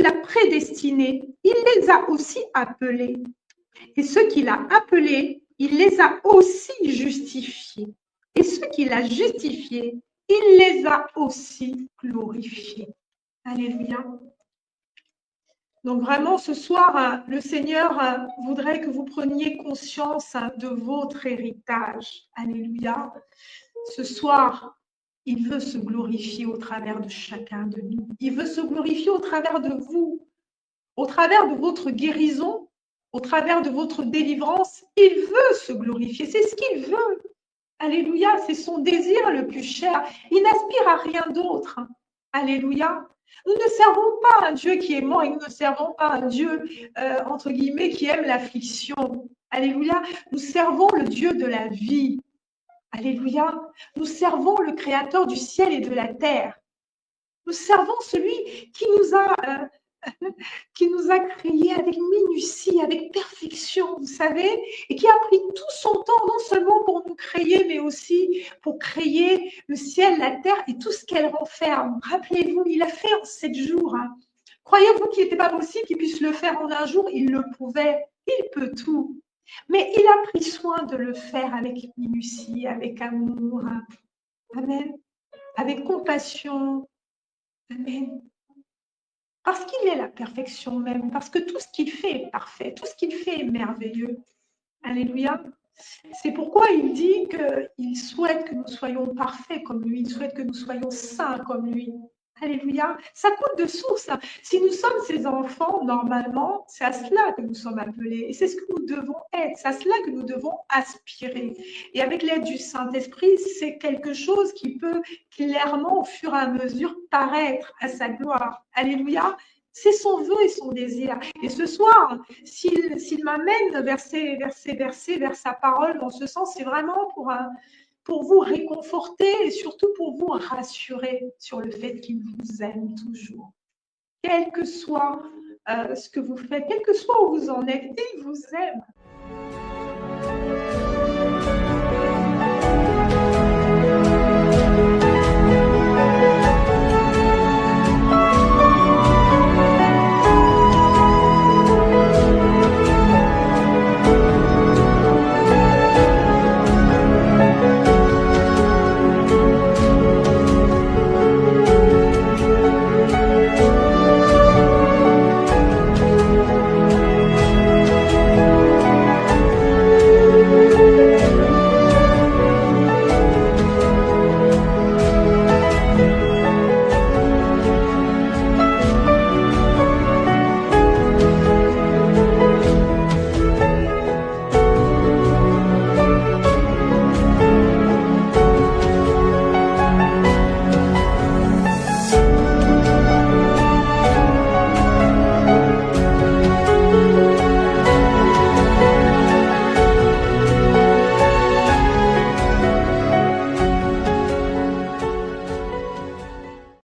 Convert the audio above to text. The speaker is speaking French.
qu'il a prédestinés, il les a aussi appelés. Et ceux qu'il a appelés, il les a aussi justifiés. Et ceux qu'il a justifiés, il les a aussi glorifiés. Alléluia. Donc vraiment, ce soir, le Seigneur voudrait que vous preniez conscience de votre héritage. Alléluia. Ce soir, il veut se glorifier au travers de chacun de nous. Il veut se glorifier au travers de vous, au travers de votre guérison, au travers de votre délivrance. Il veut se glorifier. C'est ce qu'il veut. Alléluia. C'est son désir le plus cher. Il n'aspire à rien d'autre. Alléluia. Nous ne servons pas un Dieu qui est mort et nous ne servons pas un Dieu, entre guillemets, qui aime l'affliction. Alléluia. Nous servons le Dieu de la vie. Alléluia. Nous servons le Créateur du ciel et de la terre. Nous servons celui qui nous a créés avec minutie, avec perfection, vous savez, et qui a pris tout son temps, non seulement pour nous créer, mais aussi pour créer le ciel, la terre et tout ce qu'elle renferme. Rappelez-vous, il a fait en 7 jours. Croyez-vous qu'il n'était pas possible qu'il puisse le faire en un jour? Il le pouvait. Il peut tout. Mais il a pris soin de le faire avec minutie, avec amour. Amen. Avec compassion. Amen. Parce qu'il est la perfection même, parce que tout ce qu'il fait est parfait, tout ce qu'il fait est merveilleux. Alléluia. C'est pourquoi il dit qu'il souhaite que nous soyons parfaits comme lui, il souhaite que nous soyons saints comme lui. Alléluia. Ça coule de source. Si nous sommes ses enfants, normalement, c'est à cela que nous sommes appelés. Et c'est ce que nous devons être. C'est à cela que nous devons aspirer. Et avec l'aide du Saint-Esprit, c'est quelque chose qui peut clairement, au fur et à mesure, paraître à sa gloire. Alléluia. C'est son vœu et son désir. Et ce soir, s'il m'amène verset vers sa parole dans ce sens, c'est vraiment pour vous réconforter et surtout pour vous rassurer sur le fait qu'il vous aime toujours. Quel que soit ce que vous faites, quel que soit où vous en êtes, il vous aime.